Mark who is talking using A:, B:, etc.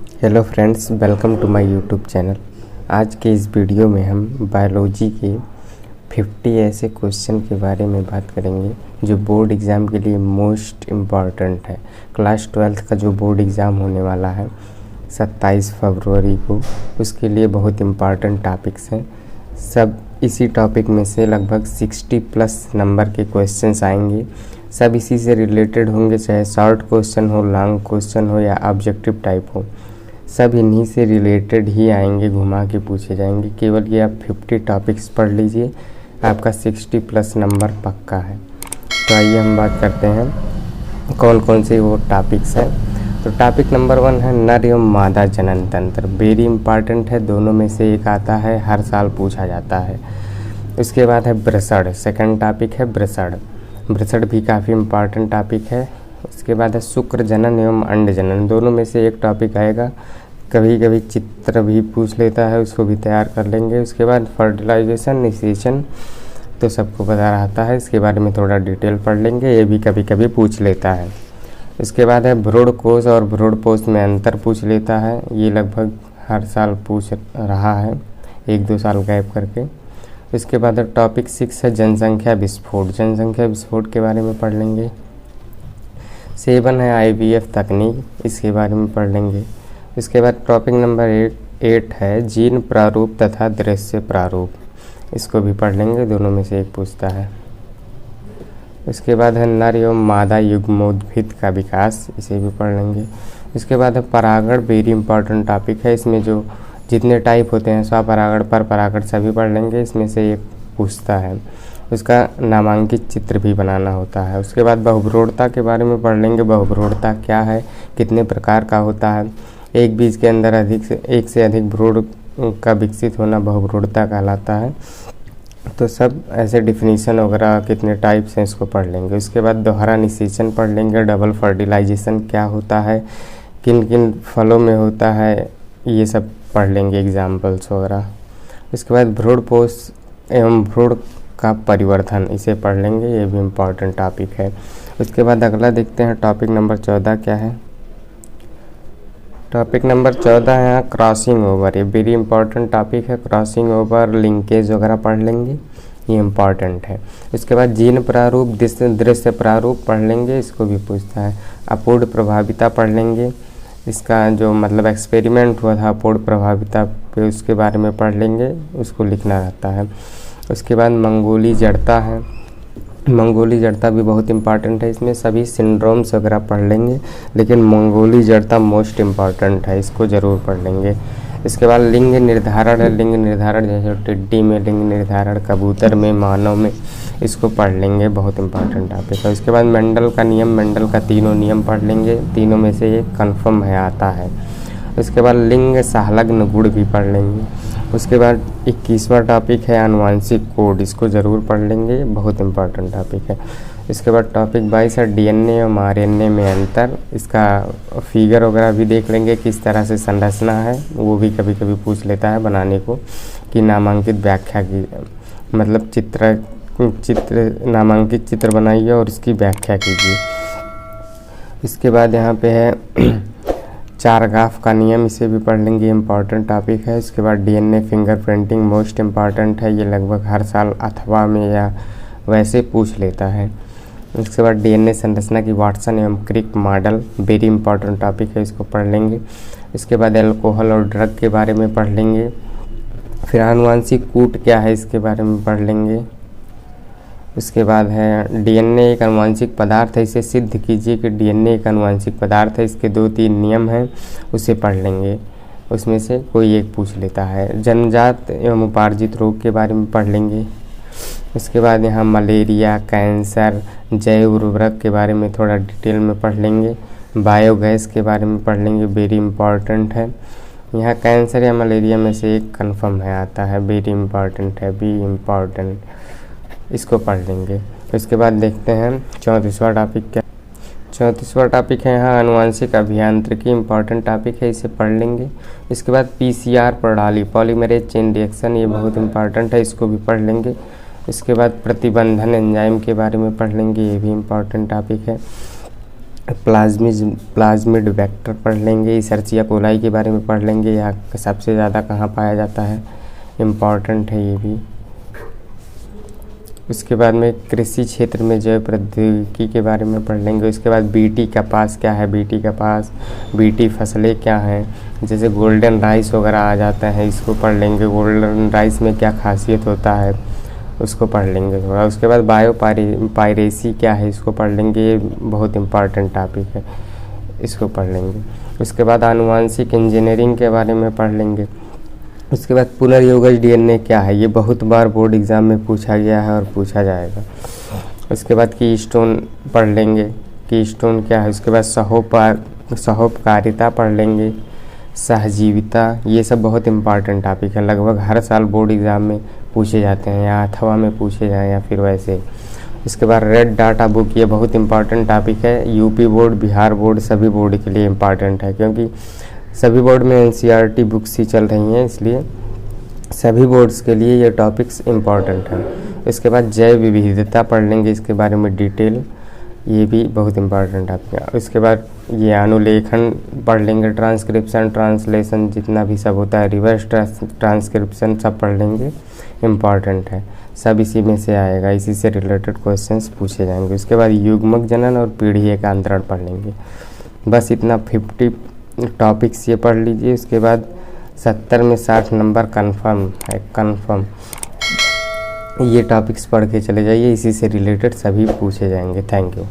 A: Hello friends, welcome to my YouTube channel. आज के इस वीडियो में हम बायोलॉजी के 50 ऐसे क्वेश्चन के बारे में बात करेंगे जो बोर्ड एग्ज़ाम के लिए मोस्ट इम्पॉर्टेंट है। क्लास 12th का जो बोर्ड एग्ज़ाम होने वाला है 27 फरवरी को, उसके लिए बहुत इम्पॉर्टेंट टॉपिक्स हैं। सब इसी टॉपिक में से लगभग 60+ नंबर के क्वेश्चंस आएंगे। सब इसी से रिलेटेड होंगे, चाहे शॉर्ट क्वेश्चन हो, लॉन्ग क्वेश्चन हो या ऑब्जेक्टिव टाइप हो, सब इन्हीं से रिलेटेड ही आएंगे, घुमा के पूछे जाएंगे। केवल ये आप 50 टॉपिक्स पढ़ लीजिए, आपका 60+ नंबर पक्का है। तो आइए हम बात करते हैं कौन कौन से वो टॉपिक्स हैं। तो टॉपिक नंबर 1 है नर एवं मादा जनन तंत्र। वेरी इंपॉर्टेंट है, दोनों में से एक आता है, हर साल पूछा जाता है। उसके बाद है वृषण, सेकंड टॉपिक है वृषण। वृषण भी काफ़ी इम्पॉर्टेंट टॉपिक है। उसके बाद है शुक्र जनन एवं अंड जनन, दोनों में से एक टॉपिक आएगा। कभी कभी चित्र भी पूछ लेता है, उसको भी तैयार कर लेंगे। उसके बाद फर्टिलाइजेशन, निषेचन तो सबको पता रहता है, इसके बारे में थोड़ा डिटेल पढ़ लेंगे, ये भी कभी कभी पूछ लेता है। इसके बाद है भ्रूणकोश और भ्रूणपोष में अंतर पूछ लेता है, ये लगभग हर साल पूछ रहा है, 1-2 साल गैप करके। इसके बाद टॉपिक 6 है जनसंख्या विस्फोट। जनसंख्या विस्फोट के बारे में पढ़ लेंगे। 7 है IVF तकनीक, इसके बारे में पढ़ लेंगे। इसके बाद टॉपिक नंबर 8 है जीन प्रारूप तथा दृश्य प्रारूप, इसको भी पढ़ लेंगे, दोनों में से एक पूछता है। इसके बाद है नर एवं मादा युग्मोद्भिद का विकास, इसे भी पढ़ लेंगे। इसके बाद है परागण, वेरी इंपॉर्टेंट टॉपिक है, इसमें जो जितने टाइप होते हैं स्वपरागण, परपरागण सभी पढ़ लेंगे, इसमें से एक पूछता है। उसका नामांकित चित्र भी बनाना होता है। उसके बाद बहुभ्रूणता के बारे में पढ़ लेंगे, बहुभ्रूणता क्या है, कितने प्रकार का होता है, एक बीज के अंदर एक से अधिक भ्रूण का विकसित होना बहुभ्रूणता कहलाता है। तो सब ऐसे डिफिनीशन वगैरह कितने टाइप्स हैं इसको पढ़ लेंगे। उसके बाद दोहरा निषेचन पढ़ लेंगे, डबल फर्टिलाइजेशन क्या होता है, किन किन फलों में होता है, ये सब पढ़ लेंगे, एग्जाम्पल्स वगैरह। इसके बाद भ्रूणपोष एवं भ्रूण का परिवर्धन, इसे पढ़ लेंगे, ये भी इम्पॉर्टेंट टॉपिक है। उसके बाद अगला देखते हैं टॉपिक नंबर 14 क्या है। टॉपिक नंबर 14 है क्रॉसिंग ओवर, ये वेरी इंपॉर्टेंट टॉपिक है। क्रॉसिंग ओवर, लिंकेज वगैरह पढ़ लेंगे, ये इम्पॉर्टेंट है। इसके बाद जीन प्रारूप, दृश्य प्रारूप पढ़ लेंगे, इसको भी पूछता है। अपूर्ण प्रभाविता पढ़ लेंगे, इसका जो मतलब एक्सपेरिमेंट हुआ था अपूर्ण प्रभाविता पे, उसके बारे में पढ़ लेंगे, उसको लिखना रहता है। उसके बाद मंगोली जड़ता है, मंगोली जड़ता भी बहुत इंपॉर्टेंट है, इसमें सभी सिंड्रोम्स वगैरह पढ़ लेंगे, लेकिन मंगोली जड़ता मोस्ट इम्पॉर्टेंट है, इसको ज़रूर पढ़ लेंगे। इसके बाद लिंग निर्धारण है, लिंग निर्धारण जैसे टिड्डी में लिंग निर्धारण, कबूतर में, मानव में, इसको पढ़ लेंगे, बहुत इंपॉर्टेंट टॉपिक है। उसके बाद मेंडल का नियम, मेंडल का तीनों नियम पढ़ लेंगे, तीनों में से एक कन्फर्म है आता है। उसके बाद लिंग संलग्न गुण भी पढ़ लेंगे। उसके बाद 21वां टॉपिक है आनुवांशिक कोड, इसको ज़रूर पढ़ लेंगे, बहुत इंपॉर्टेंट टॉपिक है। इसके बाद टॉपिक 22 है DNA और RNA में अंतर, इसका फिगर वगैरह भी देख लेंगे, किस तरह से संरचना है, वो भी कभी कभी पूछ लेता है बनाने को, कि नामांकित व्याख्या की, मतलब चित्र नामांकित चित्र बनाइए और इसकी व्याख्या कीजिए। इसके बाद यहाँ पे है चारगाफ का नियम, इसे भी पढ़ लेंगे, इम्पॉर्टेंट टॉपिक है। इसके बाद DNA फिंगरप्रिंटिंग मोस्ट इम्पॉर्टेंट है, ये लगभग हर साल अथवा में या वैसे पूछ लेता है। इसके बाद DNA संरचना की वाटसन एवं Crick model, very important topic है, इसको पढ़ लेंगे। इसके बाद एल्कोहल और ड्रग के बारे में पढ़ लेंगे। फिर आनुवांशिक कूट क्या है, इसके बारे में पढ़ लेंगे। उसके बाद है DNA एक आनुवांशिक पदार्थ है, इसे सिद्ध कीजिए कि DNA एक आनुवांशिक पदार्थ है, इसके 2-3 नियम हैं, उसे पढ़ लेंगे, उसमें से कोई एक पूछ लेता है। जन्मजात एवं उपार्जित रोग के बारे में पढ़ लेंगे। उसके बाद यहाँ मलेरिया, कैंसर, जैव उर्वरक के बारे में थोड़ा डिटेल में पढ़ लेंगे। बायोगैस के बारे में पढ़ लेंगे, वेरी इंपॉर्टेंट है। यहाँ कैंसर या मलेरिया में से एक कन्फर्म है आता है, वेरी इंपॉर्टेंट है, बी इम्पॉर्टेंट, इसको पढ़ लेंगे। उसके बाद देखते हैं 34वां टॉपिक क्या। 34वां टॉपिक है यहाँ आनुवांशिक अभियांत्रिकी, इंपॉर्टेंट टॉपिक है, इसे पढ़ लेंगे। इसके बाद PCR प्रणाली, पॉलीमरेज चेन रिएक्शन, ये बहुत इंपॉर्टेंट है, इसको भी पढ़ लेंगे। इसके बाद प्रतिबंधन एंजाइम के बारे में पढ़ लेंगे, ये भी इम्पॉर्टेंट टॉपिक है। प्लाज्मिड वेक्टर पढ़ लेंगे, इशर्चिया कोलाई के बारे में पढ़ लेंगे, यहाँ सबसे ज़्यादा कहाँ पाया जाता है, इम्पॉर्टेंट है ये भी। उसके बाद में कृषि क्षेत्र में जैव प्रौद्योगिकी के बारे में पढ़ लेंगे। उसके बाद बीटी कपास क्या है, बीटी कपास, बीटी फसलें क्या हैं, जैसे गोल्डन राइस वगैरह आ जाता है, इसको पढ़ लेंगे। गोल्डन राइस में क्या खासियत होता है उसको पढ़ लेंगे थोड़ा। उसके बाद पायरेसी क्या है, इसको पढ़ लेंगे, ये बहुत इम्पॉर्टेंट टॉपिक है, इसको पढ़ लेंगे। उसके बाद आनुवांशिक इंजीनियरिंग के बारे में पढ़ लेंगे। उसके बाद पुनर्योगज डीएनए क्या है, ये बहुत बार बोर्ड एग्ज़ाम में पूछा गया है और पूछा जाएगा। उसके बाद कीस्टोन पढ़ लेंगे, कीस्टोन क्या है। उसके बाद सहोपकारिता पढ़ लेंगे, सहजीविता, ये सब बहुत इम्पॉर्टेंट टॉपिक है, लगभग हर साल बोर्ड एग्ज़ाम में पूछे जाते हैं, या अथवा में पूछे जाएँ या फिर वैसे। इसके बाद रेड डाटा बुक, ये बहुत इम्पॉर्टेंट टॉपिक है, यूपी बोर्ड, बिहार बोर्ड, सभी बोर्ड के लिए इम्पॉर्टेंट है, क्योंकि सभी बोर्ड में एनसीईआरटी बुक्स ही चल रही हैं, इसलिए सभी बोर्ड्स के लिए ये टॉपिक्स इम्पॉर्टेंट हैं। इसके बाद जैव विविधता पढ़ लेंगे, इसके बारे में डिटेल, ये भी बहुत इम्पॉर्टेंट टॉपिक है। इसके बाद ये अनुलेखन पढ़ लेंगे, ट्रांसक्रिप्शन, ट्रांसलेशन, जितना भी सब होता है, रिवर्स ट्रांसक्रिप्शन, सब पढ़ लेंगे, इम्पॉर्टेंट है, सब इसी में से आएगा, इसी से रिलेटेड क्वेश्चंस पूछे जाएंगे। उसके बाद युग्मक जनन और पीढ़ी एकांतरण पढ़ लेंगे। बस इतना 50 टॉपिक्स ये पढ़ लीजिए। उसके बाद 70 में 60 नंबर कंफर्म है, कंफर्म। ये टॉपिक्स पढ़ के चले जाइए, इसी से रिलेटेड सभी पूछे जाएंगे। Thank you.